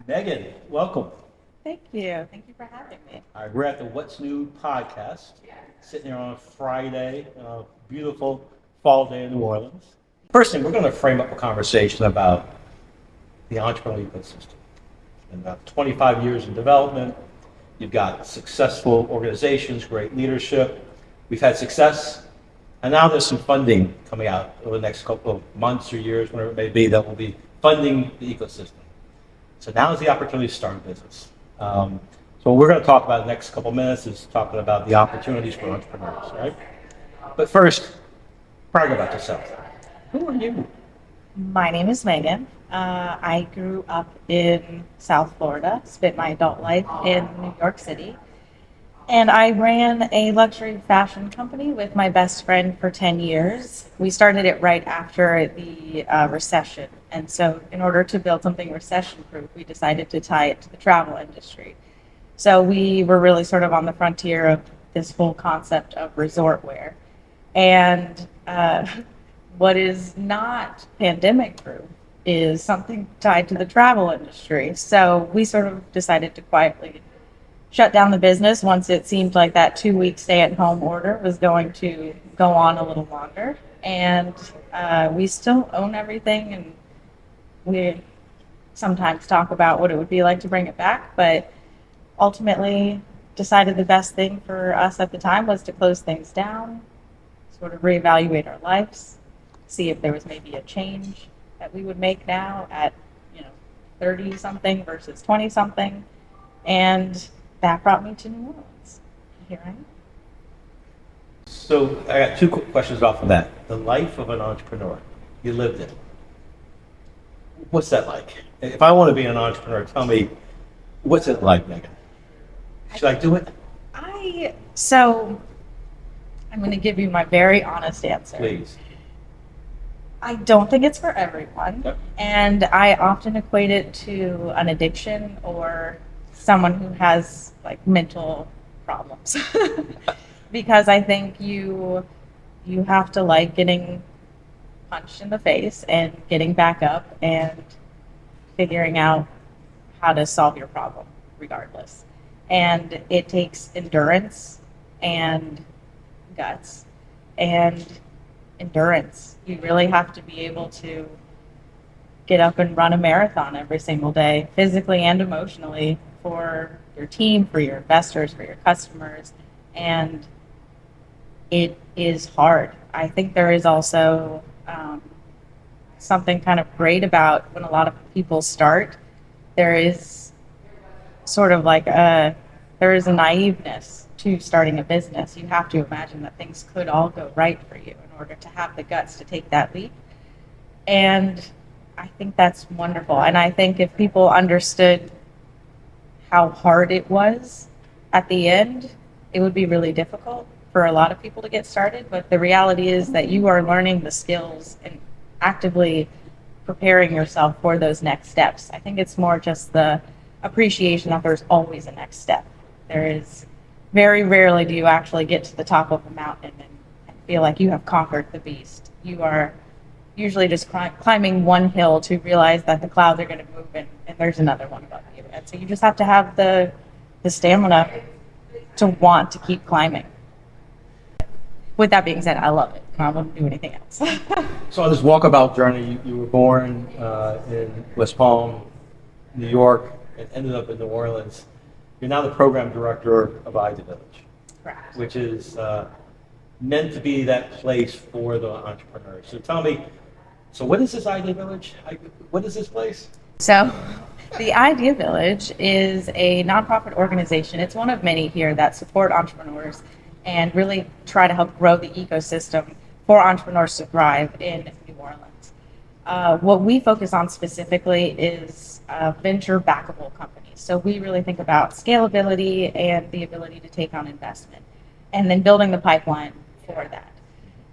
Megan, welcome. Thank you. Thank you for having me. All right, we're at the What's New podcast, sitting here on a Friday, beautiful fall day in New Orleans. First thing, we're going to frame up a conversation about the entrepreneurial ecosystem. In about 25 years in development, you've got successful organizations, great leadership. We've had success, and now there's some funding coming out over the next couple of months or years, whatever it may be, that will be funding the ecosystem. So now is the opportunity to start a business. So what we're going to talk about the next couple of minutes is talking about the opportunities for entrepreneurs, right? But first, brag about yourself. Who are you? My name is Megan. I grew up in South Florida, spent my adult life in New York City, and I ran a luxury fashion company with my best friend for 10 years. We started it right after the recession, and so in order to build something recession-proof, we decided to tie it to the travel industry. So we were really sort of on the frontier of this whole concept of resort wear. And what is not pandemic proof is something tied to the travel industry. So we sort of decided to quietly shut down the business once it seemed like that 2-week stay-at-home order was going to go on a little longer. And we still own everything, and we sometimes talk about what it would be like to bring it back, but ultimately decided the best thing for us at the time was to close things down, sort of reevaluate our lives, see if there was maybe a change that we would make now at 30 something versus 20 something, and that brought me to New Orleans. Here I am. So I got two quick questions off of that. The life of an entrepreneur, you lived it. What's that like? If I want to be an entrepreneur, tell me, what's it like, Megan? Should I do it? So I'm going to give you my very honest answer. Please. I don't think it's for everyone. Yep. And I often equate it to an addiction or someone who has like mental problems. Because I think you have to like getting punched in the face and getting back up and figuring out how to solve your problem regardless. And it takes endurance and guts and endurance. You really have to be able to get up and run a marathon every single day, physically and emotionally, for your team, for your investors, for your customers. And it is hard. I think there is also something kind of great about when a lot of people start. There is sort of like there is a naiveness to starting a business. You have to imagine that things could all go right for you in order to have the guts to take that leap. And I think that's wonderful. And I think if people understood how hard it was at the end, it would be really difficult for a lot of people to get started. But the reality is that you are learning the skills and actively preparing yourself for those next steps. I think it's more just the appreciation that there's always a next step. There is very rarely do you actually get to the top of a mountain and feel like you have conquered the beast. You are usually just climbing one hill to realize that the clouds are going to move and there's another one above you. And so you just have to have the stamina to want to keep climbing. With that being said, I love it. I wouldn't do anything else. So on this walkabout journey, you were born in West Palm, New York, and ended up in New Orleans. You're now the program director of ID Village, Correct. which is meant to be that place for the entrepreneurs. So tell me, so what is this ID Village? What is this place? So the Idea Village is a nonprofit organization. It's one of many here that support entrepreneurs and really try to help grow the ecosystem for entrepreneurs to thrive in New Orleans. What we focus on specifically is venture backable companies. So we really think about scalability and the ability to take on investment and then building the pipeline for that.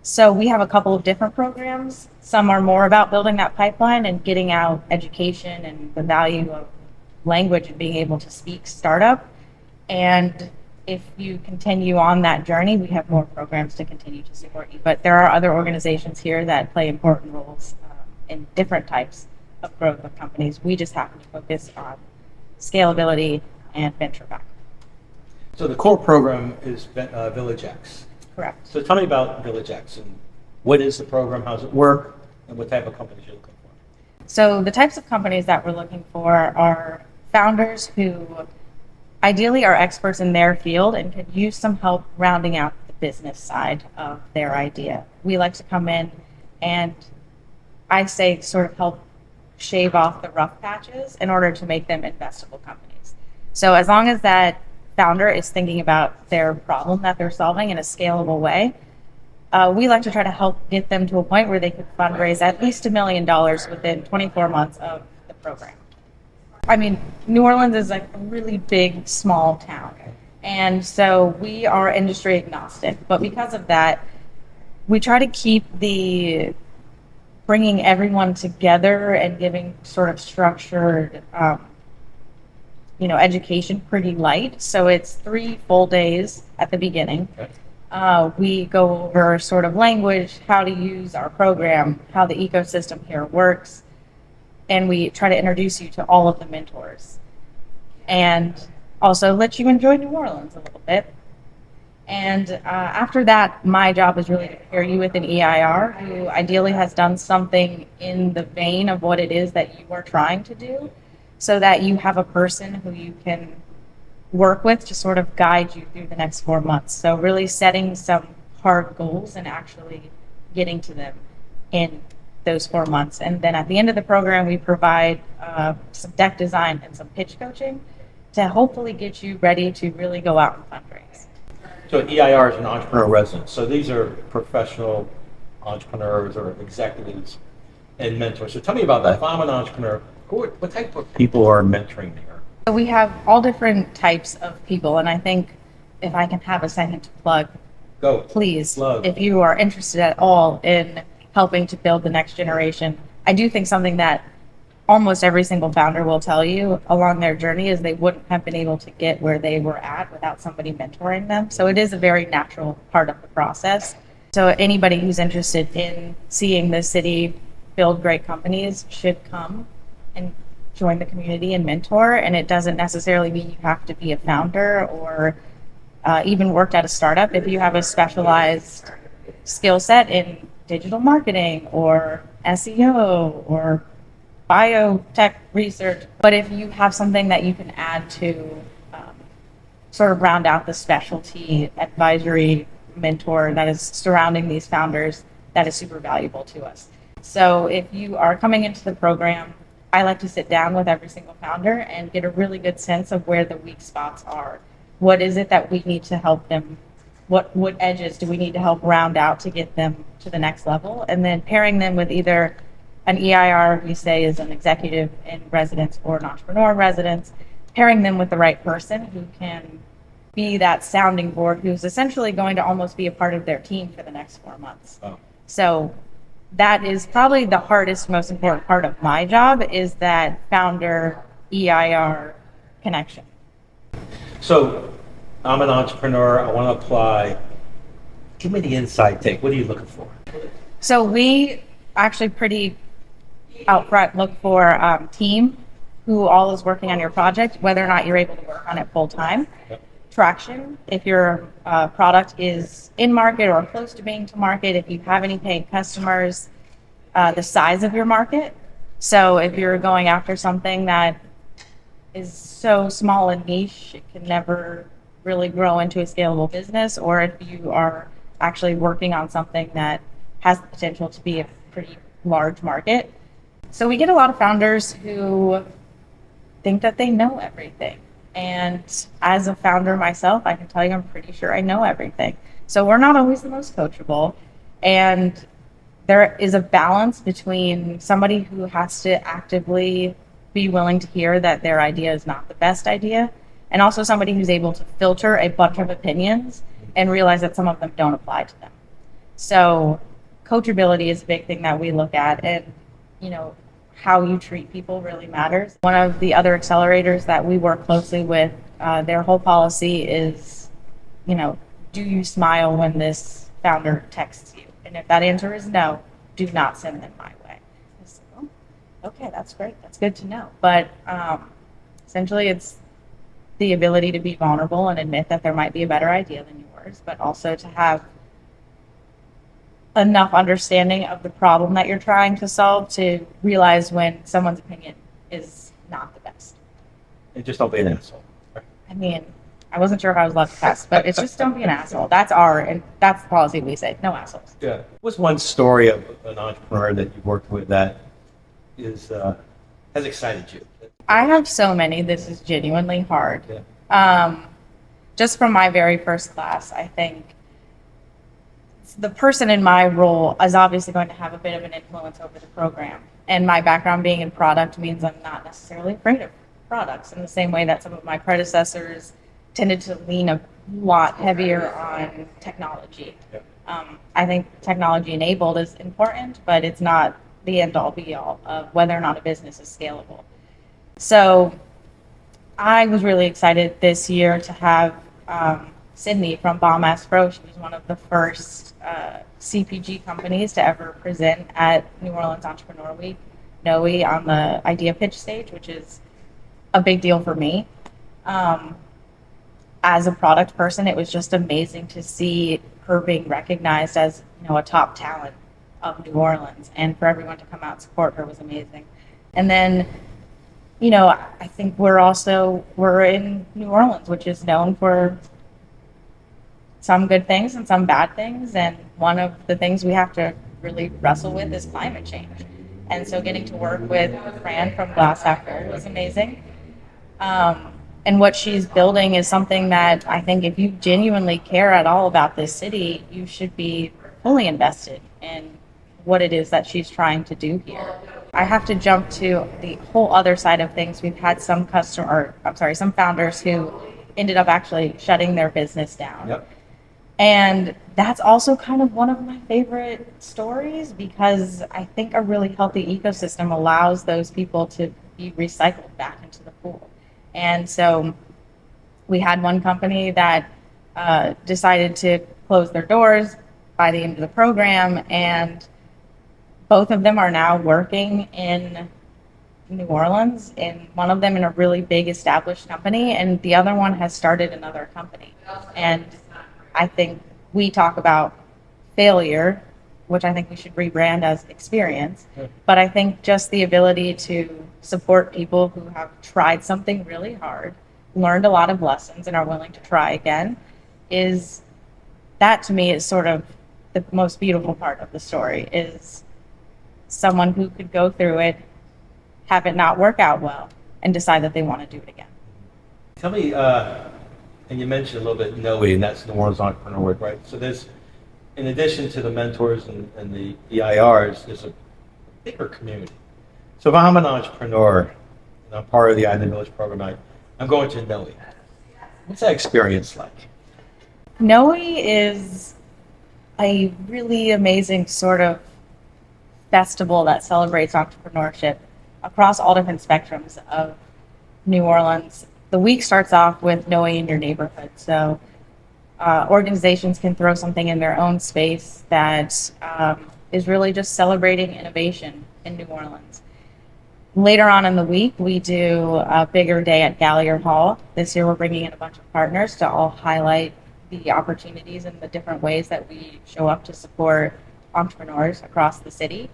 So we have a couple of different programs. Some are more about building that pipeline and getting out education and the value of language and being able to speak startup. And if you continue on that journey, we have more programs to continue to support you. But there are other organizations here that play important roles in different types of growth of companies. We just happen to focus on scalability, and venture back. So the core program is Villagex. Correct. So tell me about Villagex and what is the program, how does it work, and what type of companies you're looking for? So the types of companies that we're looking for are founders who ideally are experts in their field and could use some help rounding out the business side of their idea. We like to come in and, I say, sort of help shave off the rough patches in order to make them investable companies. So as long as that founder is thinking about their problem that they're solving in a scalable way, we like to try to help get them to a point where they could fundraise at least $1 million within 24 months of the program. I mean, New Orleans is like a really big, small town. And so we are industry agnostic. But because of that, we try to keep the bringing everyone together and giving sort of structured, education pretty light. So it's 3 full days at the beginning. Okay. We go over sort of language, how to use our program, how the ecosystem here works, and we try to introduce you to all of the mentors. And also let you enjoy New Orleans a little bit. And after that, my job is really to pair you with an EIR who ideally has done something in the vein of what it is that you are trying to do, so that you have a person who you can work with to sort of guide you through the next 4 months. So really setting some hard goals and actually getting to them in those 4 months. And then at the end of the program, we provide some deck design and some pitch coaching to hopefully get you ready to really go out and fundraise. So EIR is an entrepreneur residence. So these are professional entrepreneurs or executives and mentors. So tell me about that. If I'm an entrepreneur, what type of people are mentoring me? So we have all different types of people, and I think if I can have a second to plug, Go. please, Plug. if you are interested at all in helping to build the next generation, I do think something that almost every single founder will tell you along their journey is they wouldn't have been able to get where they were at without somebody mentoring them. So it is a very natural part of the process. So anybody who's interested in seeing the city build great companies should come and join the community and mentor. And it doesn't necessarily mean you have to be a founder or even worked at a startup. If you have a specialized skill set in digital marketing or SEO or biotech research, but if you have something that you can add to sort of round out the specialty advisory mentor that is surrounding these founders, that is super valuable to us. So if you are coming into the program, I like to sit down with every single founder and get a really good sense of where the weak spots are. What is it that we need to help them? What edges do we need to help round out to get them to the next level? And then pairing them with either an EIR, we say is an executive in residence or an entrepreneur in residence, pairing them with the right person who can be that sounding board, who's essentially going to almost be a part of their team for the next 4 months. Oh. So that is probably the hardest, most important part of my job, is that founder EIR connection. So I'm an entrepreneur. I want to apply. Give me the inside take. What are you looking for? So we actually pretty out front look for team who all is working on your project, whether or not you're able to work on it full time. Yep. Traction, if your product is in market or close to being to market, if you have any paid customers, the size of your market. So if you're going after something that is so small and niche, it can never really grow into a scalable business, or if you are actually working on something that has the potential to be a pretty large market. So we get a lot of founders who think that they know everything. And as a founder myself, I can tell you I'm pretty sure I know everything. So we're not always the most coachable. And there is a balance between somebody who has to actively be willing to hear that their idea is not the best idea, and also somebody who's able to filter a bunch of opinions and realize that some of them don't apply to them. So coachability is a big thing that we look at, and how you treat people really matters. One of the other accelerators that we work closely with, their whole policy is, do you smile when this founder texts you? And if that answer is no, do not send them my way. So, okay, that's great. That's good to know. But Essentially, it's the ability to be vulnerable and admit that there might be a better idea than yours, but also to have enough understanding of the problem that you're trying to solve to realize when someone's opinion is not the best. And just don't be an asshole. I mean, I wasn't sure if I was allowed to cuss, but it's just don't be an asshole. That's the policy we say. No assholes. Yeah. What's one story of an entrepreneur that you've worked with that has excited you? I have so many. This is genuinely hard. Yeah. Just from my very first class, I think the person in my role is obviously going to have a bit of an influence over the program. And my background being in product means I'm not necessarily afraid of products in the same way that some of my predecessors tended to lean a lot heavier on technology. Yep. I think technology enabled is important, but it's not the end all be all of whether or not a business is scalable. So I was really excited this year to have Sydney from Bomb Ass Pro. She was one of the first CPG companies to ever present at New Orleans Entrepreneur Week, NOEW, on the idea pitch stage, which is a big deal for me. As a product person, it was just amazing to see her being recognized as, a top talent of New Orleans, and for everyone to come out and support her was amazing. And then, I think we're in New Orleans, which is known for some good things and some bad things. And one of the things we have to really wrestle with is climate change. And so getting to work with Fran from Glass Half Full was amazing. And what she's building is something that I think if you genuinely care at all about this city, you should be fully invested in what it is that she's trying to do here. I have to jump to the whole other side of things. We've had some founders who ended up actually shutting their business down. Yep. And that's also kind of one of my favorite stories, because I think a really healthy ecosystem allows those people to be recycled back into the pool. And so we had one company that decided to close their doors by the end of the program, and both of them are now working in New Orleans, and one of them in a really big established company, and the other one has started another company. And I think we talk about failure, which I think we should rebrand as experience. But I think just the ability to support people who have tried something really hard, learned a lot of lessons, and are willing to try again that to me is sort of the most beautiful part of the story, is someone who could go through it, have it not work out well, and decide that they want to do it again. Tell me, and you mentioned a little bit NOEW, and that's New Orleans Entrepreneur Week, right? So there's, in addition to the mentors and the EIRs, there's a bigger community. So if I'm an entrepreneur and I'm part of the Idea Village program, I'm going to NOEW. What's that experience like? NOEW is a really amazing sort of festival that celebrates entrepreneurship across all different spectrums of New Orleans. The week starts off with NOEW in your neighborhood. So organizations can throw something in their own space that is really just celebrating innovation in New Orleans. Later on in the week, we do a bigger day at Gallier Hall. This year, we're bringing in a bunch of partners to all highlight the opportunities and the different ways that we show up to support entrepreneurs across the city.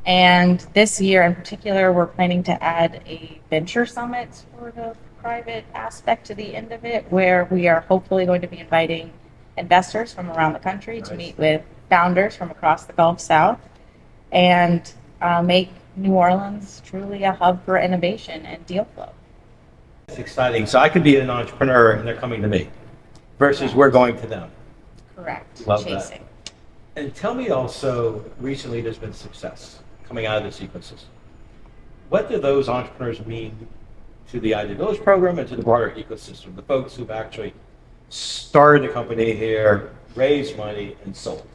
And this year in particular, we're planning to add a venture summit sort of private aspect to the end of it, where we are hopefully going to be inviting investors from around the country to meet with founders from across the Gulf South and make New Orleans truly a hub for innovation and deal flow. It's exciting. So I could be an entrepreneur and they're coming to me versus we're going to them. Correct. Love Chasing. that. And tell me also, recently there's been success coming out of this ecosystem. What do those entrepreneurs mean to the Idea Village program and to the broader ecosystem, the folks who've actually started a company here, raised money, and sold?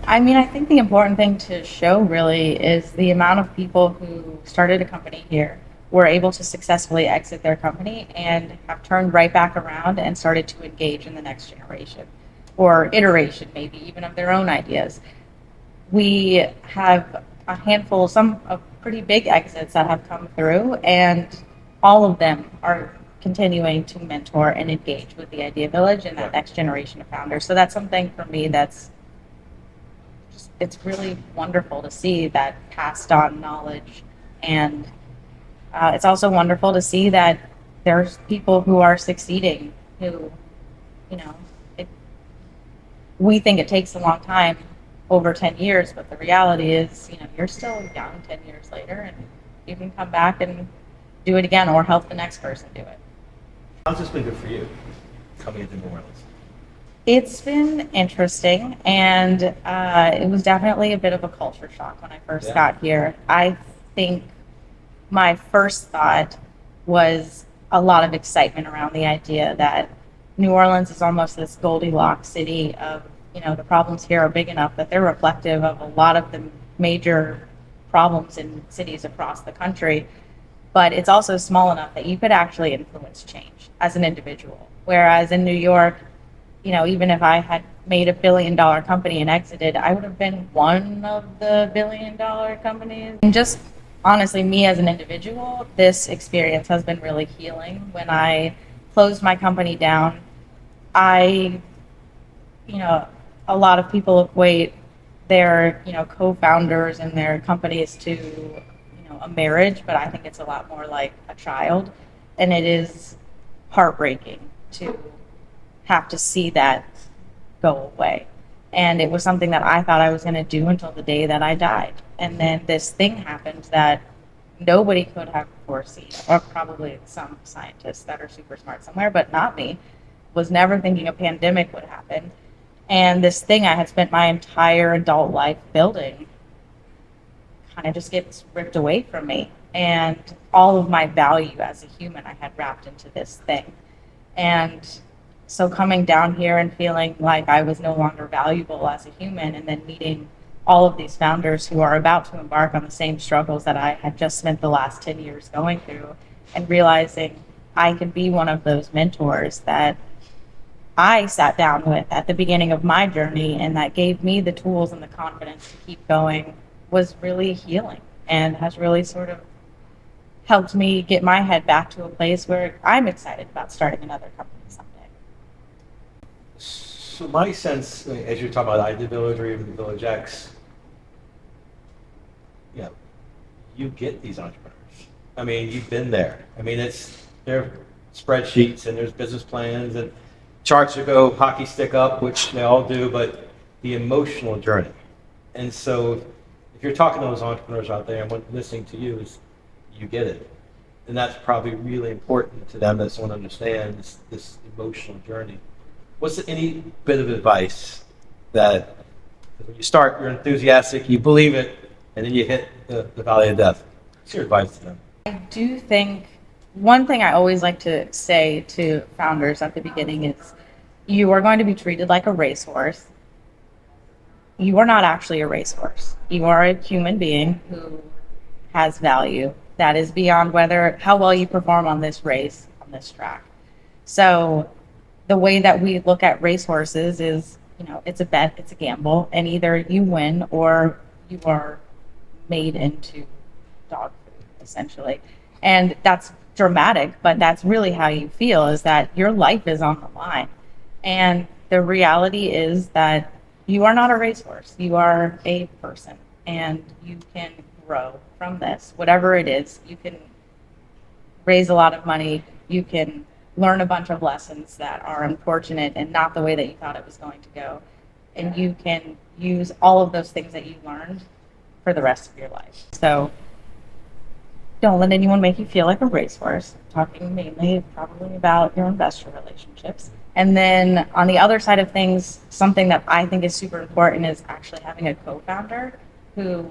I mean, I think the important thing to show really is the amount of people who started a company here were able to successfully exit their company and have turned right back around and started to engage in the next generation or iteration, maybe even of their own ideas. We have a handful, some of pretty big exits that have come through, and all of them are continuing to mentor and engage with the Idea Village and that Right. next generation of founders. So that's something for me that's just, it's really wonderful to see that passed on knowledge. And it's also wonderful to see that there's people who are succeeding who, you know, we think it takes a long time, over 10 years, but the reality is, you know, you're still young 10 years later and you can come back and do it again or help the next person do it. How's this been good for you coming into New Orleans? It's been interesting, and it was definitely a bit of a culture shock when I first got here. I think my first thought was a lot of excitement around the idea that New Orleans is almost this Goldilocks city of, you know, the problems here are big enough that they're reflective of a lot of the major problems in cities across the country, but it's also small enough that you could actually influence change as an individual. Whereas in New York, you know, even if I had made $1 billion company and exited, I would have been one of the $1 billion companies. And just honestly, me as an individual, this experience has been really healing. When I closed my company down, you know, a lot of people equate their, you know, co-founders and their companies to, you know, a marriage, but I think it's a lot more like a child. And it is heartbreaking to have to see that go away. And it was something that I thought I was going to do until the day that I died. And then this thing happened that nobody could have foreseen, or probably some scientists that are super smart somewhere, but not me. Was never thinking a pandemic would happen. And this thing I had spent my entire adult life building kind of just gets ripped away from me. And all of my value as a human I had wrapped into this thing. And so coming down here and feeling like I was no longer valuable as a human, and then meeting all of these founders who are about to embark on the same struggles that I had just spent the last 10 years going through, and realizing I could be one of those mentors that I sat down with at the beginning of my journey, and that gave me the tools and the confidence to keep going, was really healing and has really sort of helped me get my head back to a place where I'm excited about starting another company someday. So my sense, as you're talking about Idea Village or even the Villagex, you know, you get these entrepreneurs. I mean, you've been there. I mean, there are spreadsheets and there's business plans and charts that go hockey stick up, which they all do, but the emotional journey. And so if you're talking to those entrepreneurs out there and what listening to you is, you get it. And that's probably really important to them, that someone understands this emotional journey. What's any bit of advice that when you start, you're enthusiastic, you believe it, and then you hit the valley of death? What's your advice to them? I do think one thing I always like to say to founders at the beginning is, you are going to be treated like a racehorse. You are not actually a racehorse. You are a human being who has value that is beyond how well you perform on this race, on this track. So the way that we look at racehorses is, you know, it's a bet, it's a gamble, and either you win or you are made into dog food, essentially. And that's dramatic, but that's really how you feel, is that your life is on the line. And the reality is that you are not a racehorse. You are a person, and you can grow from this. Whatever it is, you can raise a lot of money. You can learn a bunch of lessons that are unfortunate and not the way that you thought it was going to go. And you can use all of those things that you learned for the rest of your life. So don't let anyone make you feel like a racehorse. I'm talking mainly probably about your investor relationships. And then on the other side of things, something that I think is super important is actually having a co-founder who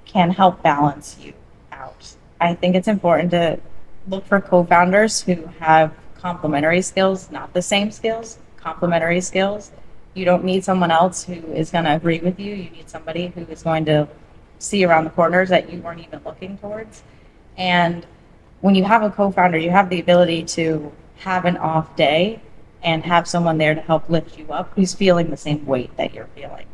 can help balance you out. I think it's important to look for co-founders who have complementary skills, not the same skills, complementary skills. You don't need someone else who is going to agree with you. You need somebody who is going to see around the corners that you weren't even looking towards. And when you have a co-founder, you have the ability to have an off day and have someone there to help lift you up who's feeling the same weight that you're feeling.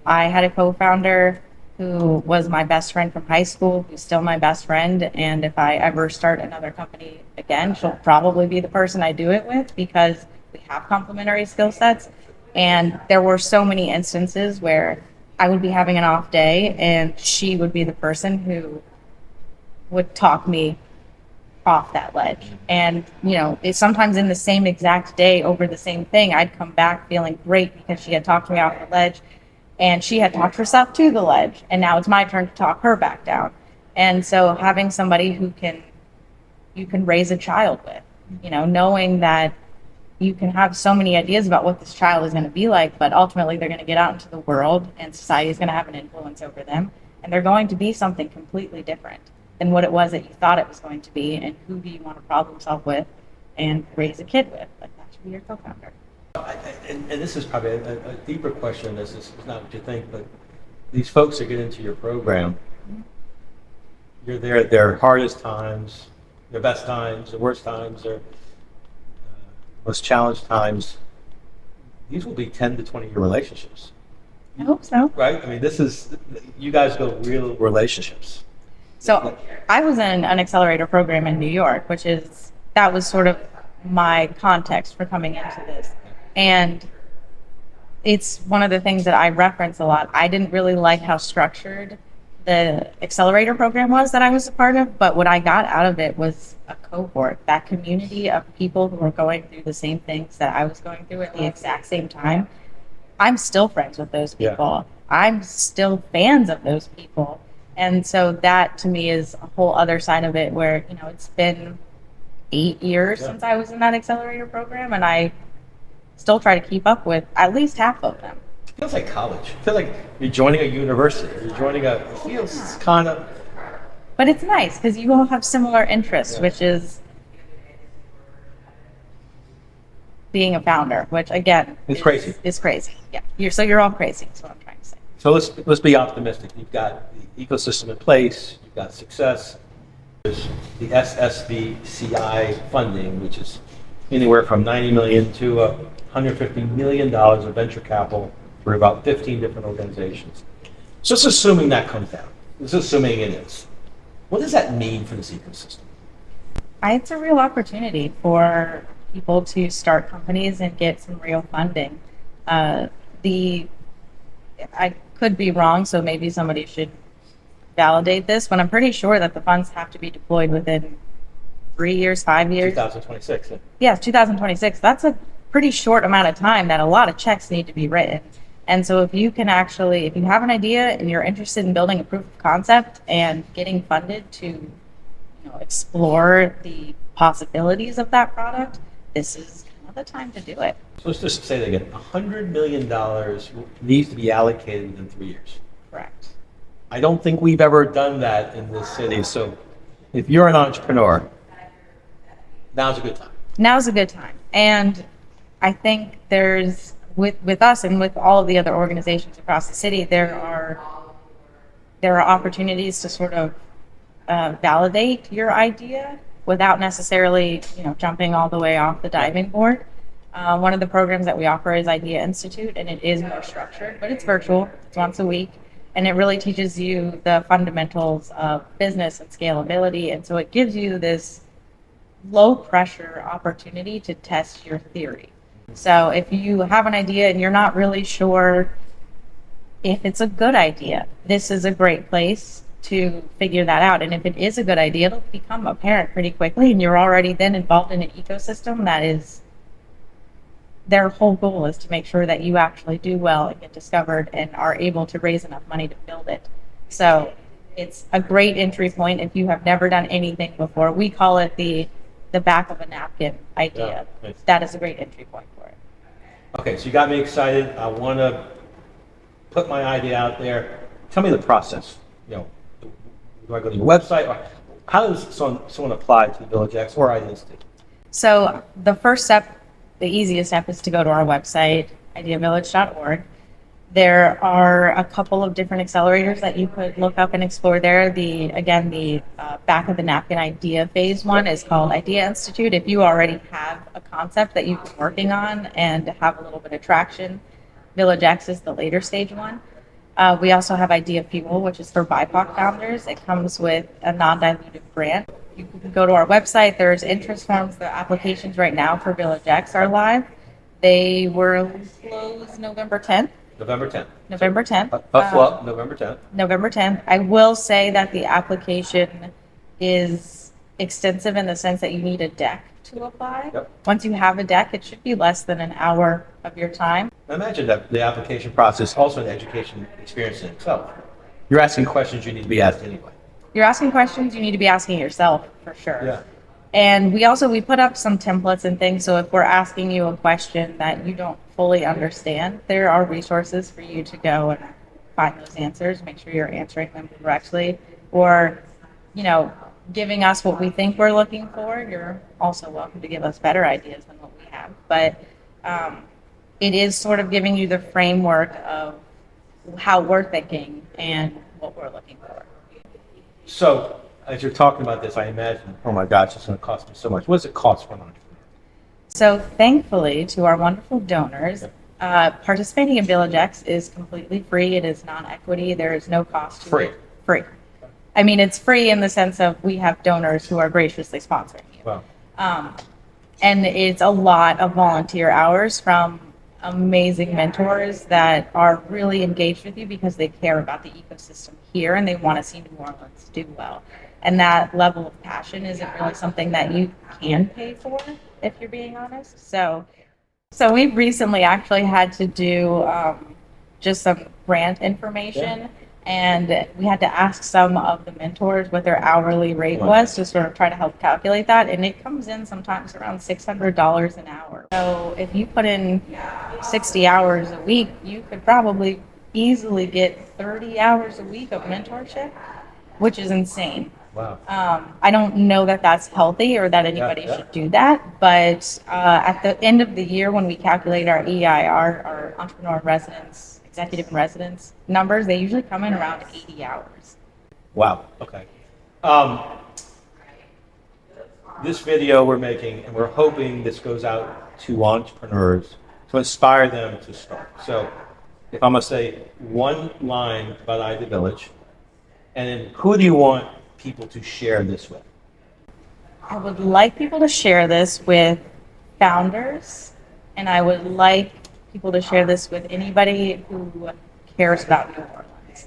I had a co-founder who was my best friend from high school, who's still my best friend. And if I ever start another company again, she'll probably be the person I do it with because we have complementary skill sets. And there were so many instances where I would be having an off day and she would be the person who would talk me off that ledge. And, it's sometimes in the same exact day over the same thing, I'd come back feeling great because she had talked me off the ledge and she had talked herself to the ledge. And now it's my turn to talk her back down. And so having somebody who you can raise a child with, knowing that you can have so many ideas about what this child is going to be like, but ultimately they're going to get out into the world and society is going to have an influence over them. And they're going to be something completely different than what it was that you thought it was going to be. And who do you want to problem solve with and raise a kid with? Like, that should be your co-founder. And this is probably a deeper question. This is not what you think, but these folks that get into your program, you're there at their hardest times, their best times, their worst times, their most challenged times. These will be 10 to 20 year relationships. I hope so. Right? I mean, you guys build real relationships. So I was in an accelerator program in New York, that was sort of my context for coming into this. And it's one of the things that I reference a lot. I didn't really like how structured the accelerator program was that I was a part of, but what I got out of it was a cohort, that community of people who were going through the same things that I was going through at the exact same time. I'm still friends with those people. Yeah. I'm still fans of those people. And so that to me is a whole other side of it where, it's been 8 years since I was in that accelerator program and I still try to keep up with at least half of them. It feels like college. It feels like you're joining a university. You're joining it feels kind of. But it's nice because you all have similar interests, which is being a founder, which again it's crazy. It's crazy. Yeah. You're all crazy, is what I'm trying to say. So let's be optimistic. You've got the ecosystem in place, you've got success. There's the SSBCI funding, which is anywhere from $90 million to $150 million of venture capital for about 15 different organizations. So it's assuming that comes down. It's assuming it is. What does that mean for this ecosystem? It's a real opportunity for people to start companies and get some real funding. I could be wrong, so maybe somebody should validate this, but I'm pretty sure that the funds have to be deployed within 3 years, 5 years. 2026. Yes, 2026. That's a pretty short amount of time that a lot of checks need to be written. And so if you have an idea and you're interested in building a proof of concept and getting funded to explore the possibilities of that product, this is the time to do it. So let's just say that again. $100 million needs to be allocated within 3 years. Correct. I don't think we've ever done that in this city. So if you're an entrepreneur, now's a good time. Now's a good time. And I think there's, with us and with all of the other organizations across the city, there are opportunities to sort of validate your idea without necessarily, jumping all the way off the diving board. One of the programs that we offer is Idea Institute, and it is more structured, but it's virtual. It's once a week, and it really teaches you the fundamentals of business and scalability. And so it gives you this low pressure opportunity to test your theory. So if you have an idea and you're not really sure if it's a good idea, this is a great place to figure that out. And if it is a good idea, it'll become apparent pretty quickly, and you're already then involved in an ecosystem that is, their whole goal is to make sure that you actually do well and get discovered and are able to raise enough money to build it. So it's a great entry point if you have never done anything before. We call it the back of a napkin idea. Yeah, nice. That is a great entry point for it. Okay, so you got me excited. I want to put my idea out there. Tell me the process. Do I go to your website? Or how does someone apply to the Villagex or Idea Institute? So the first step, the easiest step, is to go to our website, ideavillage.org. There are a couple of different accelerators that you could look up and explore there. The back of the napkin idea phase one is called Idea Institute. If you already have a concept that you've been working on and have a little bit of traction, Villagex is the later stage one. We also have Idea Fuel, which is for BIPOC founders. It comes with a non-dilutive grant. You can go to our website. There's interest forms. The applications right now for Villagex are live. They were closed November 10th. November 10th. November 10th. Well, November 10th. November 10th. I will say that the application is extensive in the sense that you need a deck to apply. Yep. Once you have a deck, it should be less than an hour of your time. I imagine that the application process also an education experience in itself. You're asking questions you need to be asked anyway. You're asking questions you need to be asking yourself for sure. Yeah. And we put up some templates and things, so if we're asking you a question that you don't fully understand, there are resources for you to go and find those answers, make sure you're answering them correctly, or, giving us what we think we're looking for. You're also welcome to give us better ideas than what we have. But it is sort of giving you the framework of how we're thinking and what we're looking for. So, as you're talking about this, I imagine, oh my gosh, it's going to cost me so much. What does it cost for an entrepreneur? So thankfully, to our wonderful donors, participating in Villagex is completely free. It is non-equity. There is no cost to Free. it. Free. I mean, it's free in the sense of we have donors who are graciously sponsoring you. Wow. And it's a lot of volunteer hours from amazing mentors that are really engaged with you because they care about the ecosystem here and they want to see New Orleans do well. And that level of passion isn't really something that you can pay for, if you're being honest. So we recently actually had to do just some grant information. Yeah. And we had to ask some of the mentors what their hourly rate was to sort of try to help calculate that. And it comes in sometimes around $600 an hour. So if you put in 60 hours a week, you could probably easily get 30 hours a week of mentorship, which is insane. Wow. I don't know that that's healthy or that anybody should do that. But at the end of the year, when we calculate our EIR, our entrepreneur in residence, executive in residence numbers, they usually come in around 80 hours. Wow. Okay. This video we're making, and we're hoping this goes out to entrepreneurs to inspire them to start. So if I'm going to say one line about Idea Village, and then who do you want people to share this with? I would like people to share this with founders, and I would like people to share this with anybody who cares about New Orleans.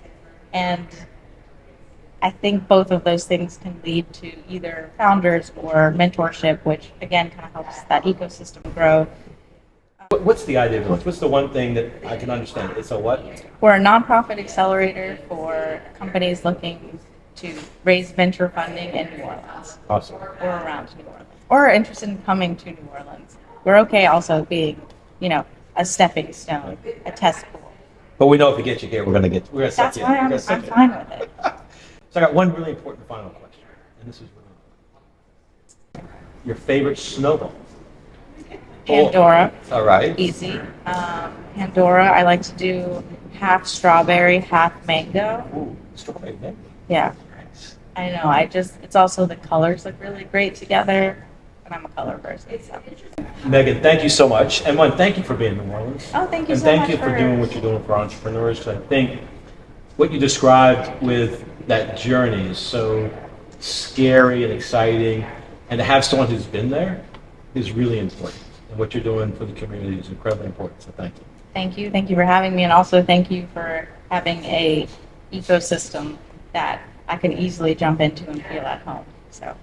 And I think both of those things can lead to either founders or mentorship, which again kind of helps that ecosystem grow. What's the Idea Village? What's the one thing that I can understand? It's a what? We're a nonprofit accelerator for companies looking to raise venture funding in New Orleans. Awesome. Or around New Orleans. Or interested in coming to New Orleans. We're okay also being, a stepping stone, a test pool. But we know if we get you here, we're going to set That's you. why I'm fine with it. So I got one really important final question, and this is really important. Your favorite snowball? Pandora. All right. Easy. Pandora, I like to do half strawberry, half mango. Ooh, strawberry mango. Yeah. Nice. I know. It's also the colors look really great together, and I'm a color person. So. Megan, thank you so much. And one, thank you for being in New Orleans. Oh, thank you and so thank much you for doing what you're doing for entrepreneurs. So I think what you described with that journey is so scary and exciting, and to have someone who's been there is really important. And what you're doing for the community is incredibly important. So thank you. Thank you. Thank you for having me, and also thank you for having a ecosystem that I can easily jump into and feel at home. So.